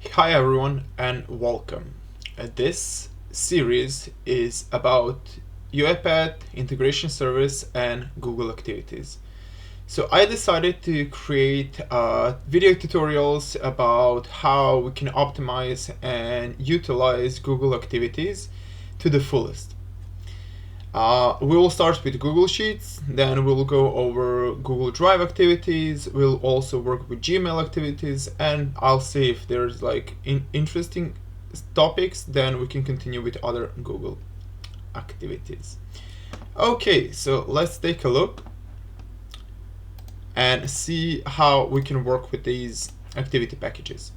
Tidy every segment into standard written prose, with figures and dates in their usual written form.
Hi everyone and welcome. This series is about UiPath integration service and Google activities. So I decided to create video tutorials about how we can optimize and utilize Google activities to the fullest. We will start with Google Sheets, then we'll go over Google Drive activities, we'll also work with Gmail activities, and I'll see if there's interesting topics, then we can continue with other Google activities. Okay, so let's take a look and see how we can work with these activity packages.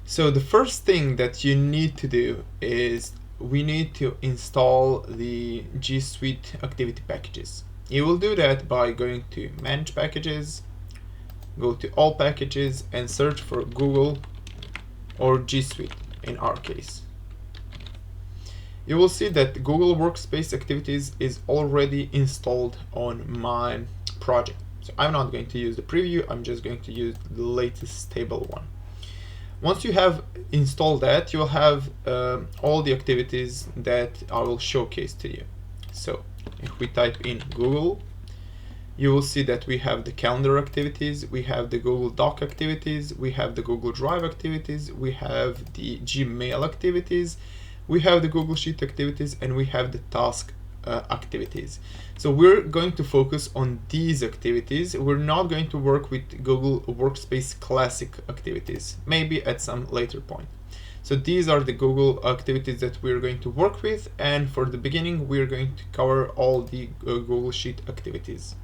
So the first thing that you need to do is we need to install the GSuite activity packages. You will do that by going to Manage Packages, go to All Packages, and search for Google or GSuite in our case. You will see that Google Workspace Activities is already installed on my project. So I'm not going to use the preview, I'm just going to use the latest stable one. Once you have installed that, you'll have all the activities that I will showcase to you. So if we type in Google, you will see that we have the calendar activities, we have the Google Doc activities, we have the Google Drive activities, we have the Gmail activities, we have the Google Sheet activities, and we have the task activities. So we're going to focus on these activities. We're not going to work with Google Workspace Classic activities, maybe at some later point. So these are the Google activities that we're going to work with, and for the beginning we're going to cover all the Google Sheet activities.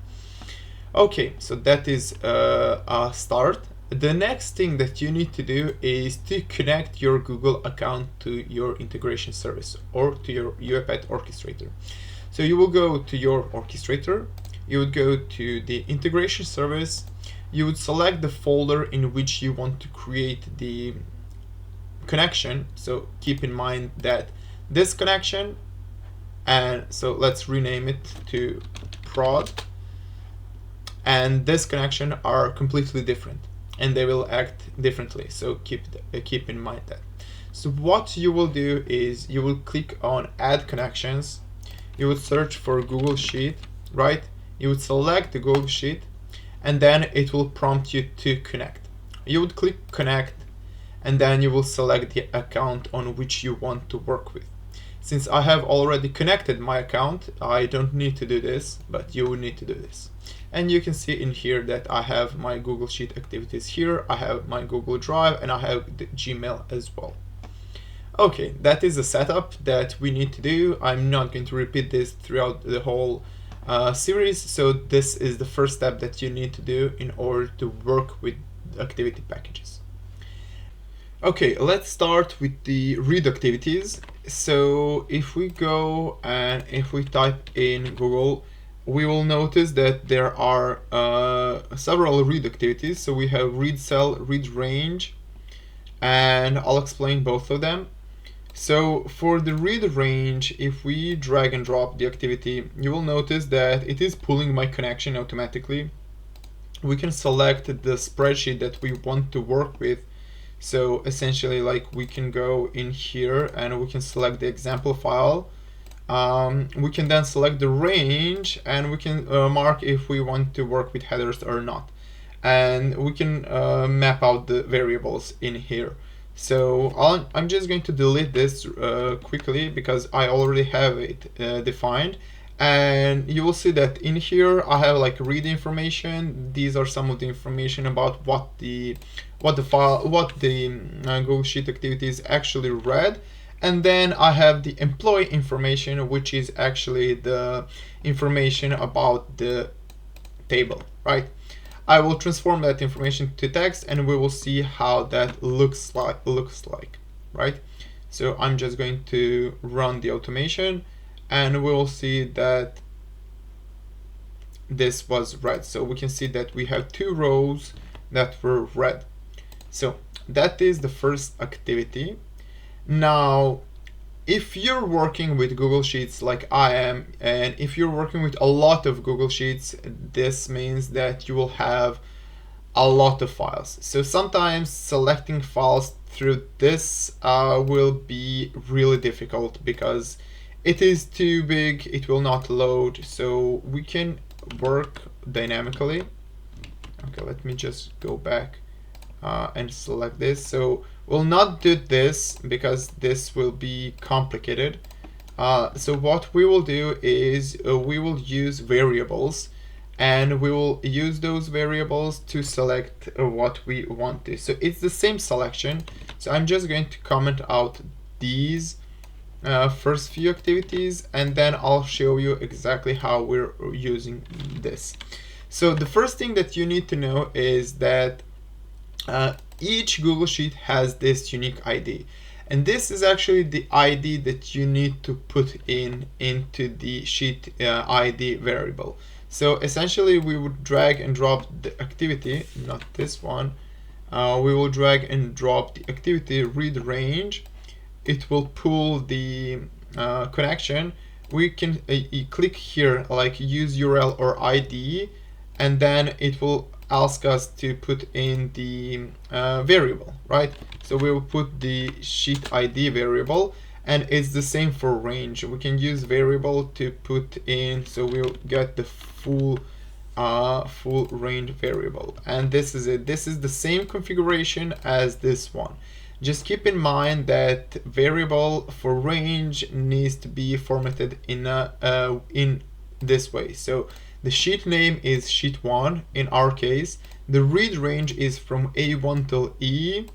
Okay, so that is a start. The next thing that you need to do is to connect your Google account to your integration service or to your UiPath Orchestrator. So you will go to your Orchestrator, you would go to the integration service, you would select the folder in which you want to create the connection. So keep in mind that this connection, and so let's rename it to prod, and this connection are completely different and they will act differently, so keep in mind that. So what you will do is you will click on add connections, you would search for Google Sheet, right? You would select the Google Sheet and then it will prompt you to connect. You would click connect and then you will select the account on which you want to work with. Since I have already connected my account, I don't need to do this, but you will need to do this. And you can see in here that I have my Google Sheet activities here, I have my Google Drive, and I have the Gmail as well. Okay, that is the setup that we need to do. I'm not going to repeat this throughout the whole series, so this is the first step that you need to do in order to work with activity packages. Okay, let's start with the read activities. So if we go and if we type in Google, we will notice that there are several read activities. So we have read cell, read range, and I'll explain both of them. So for the read range, if we drag and drop the activity, you will notice that it is pulling my connection automatically. We can select the spreadsheet that we want to work with. So essentially, like, we can go in here and we can select the example file. We can then select the range and we can mark if we want to work with headers or not. And we can map out the variables in here. So I'm just going to delete this quickly because I already have it defined. And you will see that in here I have like read information. These are some of the information about what the Google Sheet activities actually read. And then I have the employee information, which is actually the information about the table, right? I will transform that information to text and we will see how that looks like, right? So I'm just going to run the automation and we'll see that this was read. So we can see that we have two rows that were read. So that is the first activity. Now, if you're working with Google Sheets like I am, and if you're working with a lot of Google Sheets, this means that you will have a lot of files. So sometimes selecting files through this will be really difficult because it is too big, it will not load, so we can work dynamically. Okay, let me just go back and select this. So we'll not do this because this will be complicated. So what we will do is we will use variables, and we will use those variables to select what we want to. So it's the same selection. So I'm just going to comment out these first few activities, and then I'll show you exactly how we're using this. So the first thing that you need to know is that each Google Sheet has this unique ID. And this is actually the ID that you need to put into the sheet ID variable. So essentially we would drag and drop the activity, not this one. We will drag and drop the activity read range. It will pull the connection. We can click here like use URL or ID, and then it will ask us to put in the variable, right? So we will put the sheet ID variable, and it's the same for range. We can use variable to put in, so we'll get the full range variable. And this is it. This is the same configuration as this one. Just keep in mind that variable for range needs to be formatted in this way. So the sheet name is sheet 1 in our case. The read range is from A1 till E,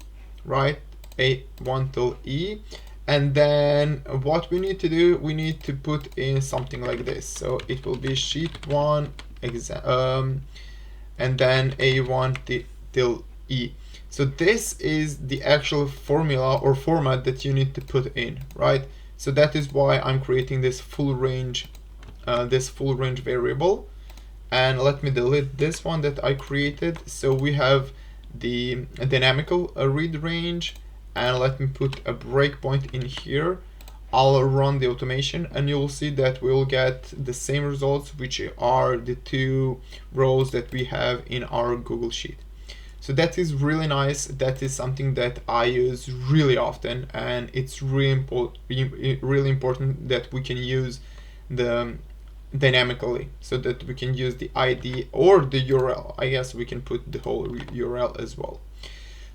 right? A1 till E. And then what we need to do, we need to put in something like this. So it will be sheet 1 and then A1 till E. So this is the actual formula or format that you need to put in, right? So that is why I'm creating this full range variable. And let me delete this one that I created. So we have the dynamical read range, and let me put a breakpoint in here. I'll run the automation, and you'll see that we'll get the same results, which are the two rows that we have in our Google Sheet. So that is really nice. That is something that I use really often, and it's really important that we can use the dynamically, so that we can use the ID or the URL. I guess we can put the whole URL as well.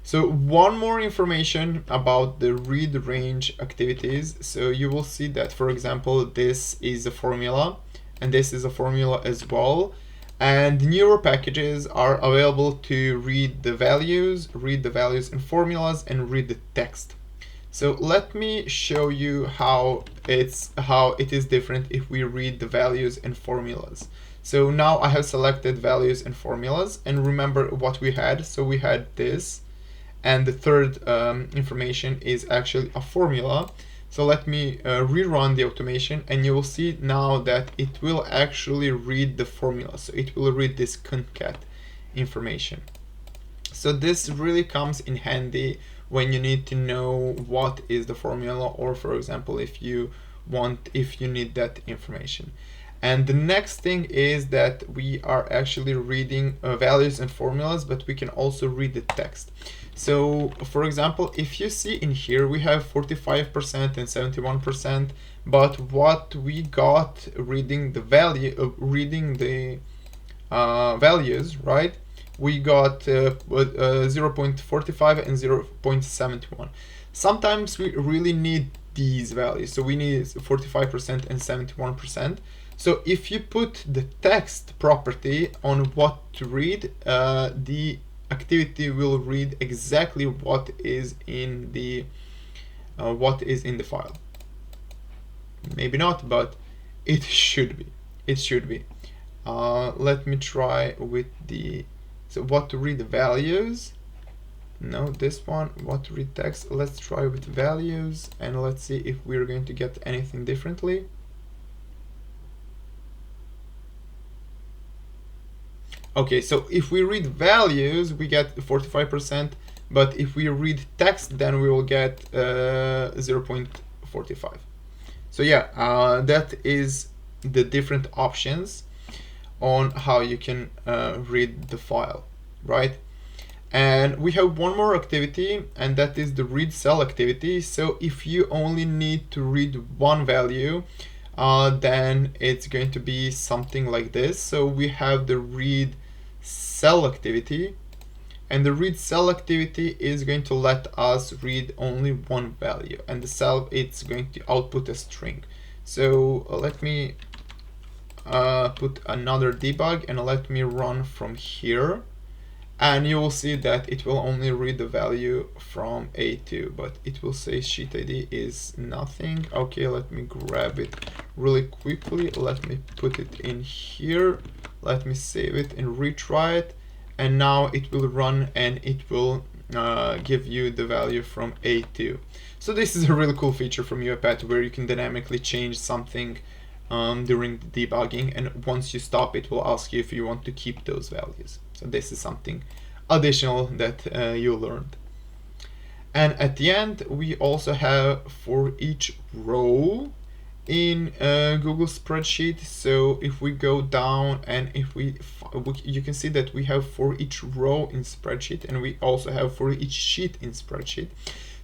So one more information about the read range activities. So you will see that, for example, this is a formula, and this is a formula as well. And newer packages are available to read the values in formulas, and read the text. So let me show you how it is different if we read the values and formulas. So now I have selected values and formulas, and remember what we had. So we had this, and the third information is actually a formula. So let me rerun the automation, and you will see now that it will actually read the formula. So it will read this concat information. So this really comes in handy when you need to know what is the formula, or for example, if you need that information. And the next thing is that we are actually reading values and formulas, but we can also read the text. So for example, if you see in here, we have 45% and 71%, but what we got reading the values, right? We got 0.45 and 0.71. Sometimes we really need these values, so we need 45% and 71%. So if you put the text property on what to read, the activity will read exactly what is in the file. Maybe not, but it should be. Let me try with what to read the values. No, this one, what to read text. Let's try with values, and let's see if we're going to get anything differently. Okay, so if we read values, we get 45%, but if we read text, then we will get 0.45. So yeah, that is the different options on how you can read the file, right? And we have one more activity, and that is the read cell activity. So if you only need to read one value, then it's going to be something like this. So we have the read cell activity, and the read cell activity is going to let us read only one value, and the cell, it's going to output a string. So let me put another debug and let me run from here, and you will see that it will only read the value from A2, but it will say sheet ID is nothing. Okay, let me grab it really quickly. Let me put it in here. Let me save it and retry it. And now it will run and it will give you the value from A2. So this is a really cool feature from UiPath where you can dynamically change something during the debugging, and once you stop, it will ask you if you want to keep those values. So this is something additional that you learned. And at the end, we also have for each row in Google Spreadsheet. So if we go down and if you can see that we have for each row in spreadsheet, and we also have for each sheet in spreadsheet.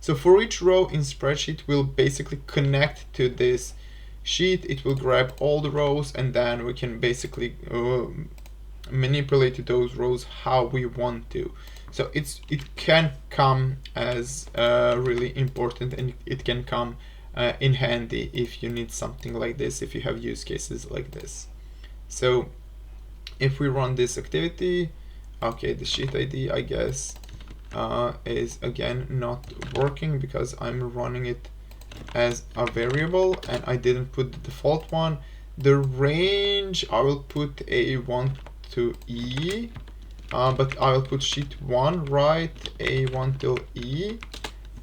So for each row in spreadsheet, we'll basically connect to this sheet. It will grab all the rows, and then we can basically manipulate those rows how we want to. So it can come as really important, and it can come in handy if you need something like this, if you have use cases like this. So if we run this activity, okay, the sheet ID, I guess, is again not working because I'm running it as a variable and I didn't put the default one. The range, I will put A1 to E, but I will put sheet 1, right, A1 till E.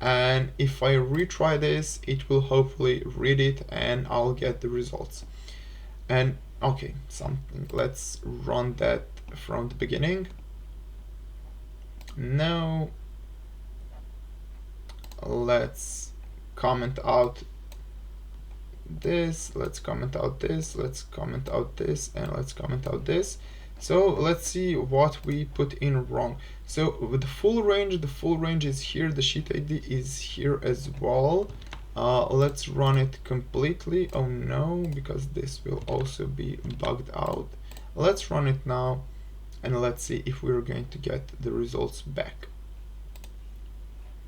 And if I retry this, it will hopefully read it and I'll get the results. And okay, let's run that from the beginning. Now let's comment out this, let's comment out this, let's comment out this, and let's comment out this. So let's see what we put in wrong. So with the full range is here, the sheet ID is here as well. Let's run it completely. Oh no, because this will also be bugged out. Let's run it now and let's see if we're going to get the results back.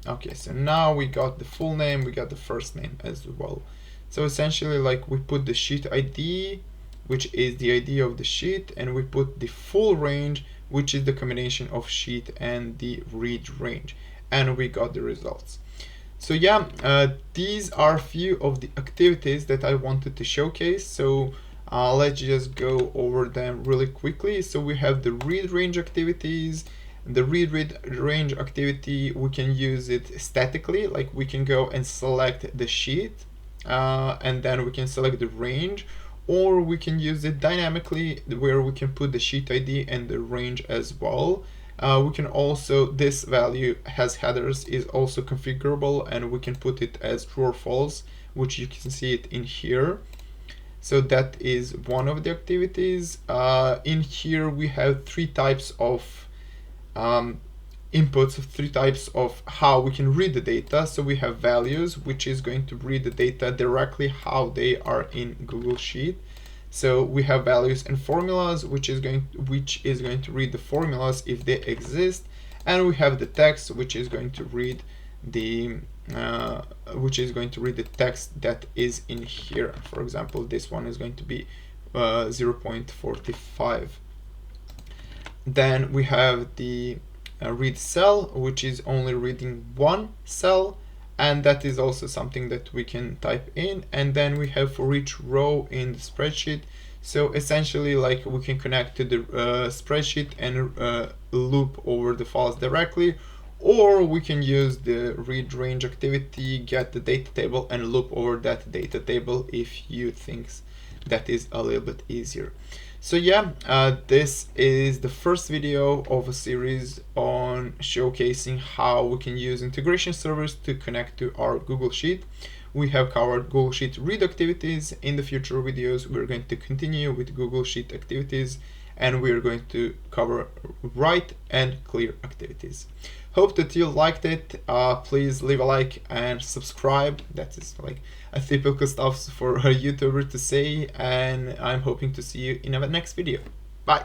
Okay, so now we got the full name, we got the first name as well. So essentially, like, we put the sheet ID, which is the ID of the sheet, and we put the full range, which is the combination of sheet and the read range, and we got the results. So yeah, these are a few of the activities that I wanted to showcase. So let's just go over them really quickly. So we have the read range activities. The read range activity, we can use it statically, like we can go and select the sheet and then we can select the range, or we can use it dynamically where we can put the sheet ID and the range as well. We can also, this value has headers, is also configurable, and we can put it as true or false, which you can see it in here. So that is one of the activities. In here we have three types of inputs, 3 types of how we can read the data. So we have values, which is going to read the data directly how they are in Google Sheet. So we have values and formulas, which is going to read the formulas if they exist, and we have the text, which is going to read the text that is in here. For example, this one is going to be 0.45. Then we have the read cell, which is only reading one cell, and that is also something that we can type in. And then we have for each row in the spreadsheet. So essentially, like, we can connect to the spreadsheet and loop over the files directly, or we can use the read range activity, get the data table, and loop over that data table if you think that is a little bit easier. So yeah, this is the first video of a series on showcasing how we can use integration servers to connect to our Google Sheet. We have covered Google Sheet read activities. In the future videos, we're going to continue with Google Sheet activities and we're going to cover write and clear activities. Hope that you liked it. Please leave a like and subscribe. That is like a typical stuff for a YouTuber to say, and I'm hoping to see you in our next video. Bye.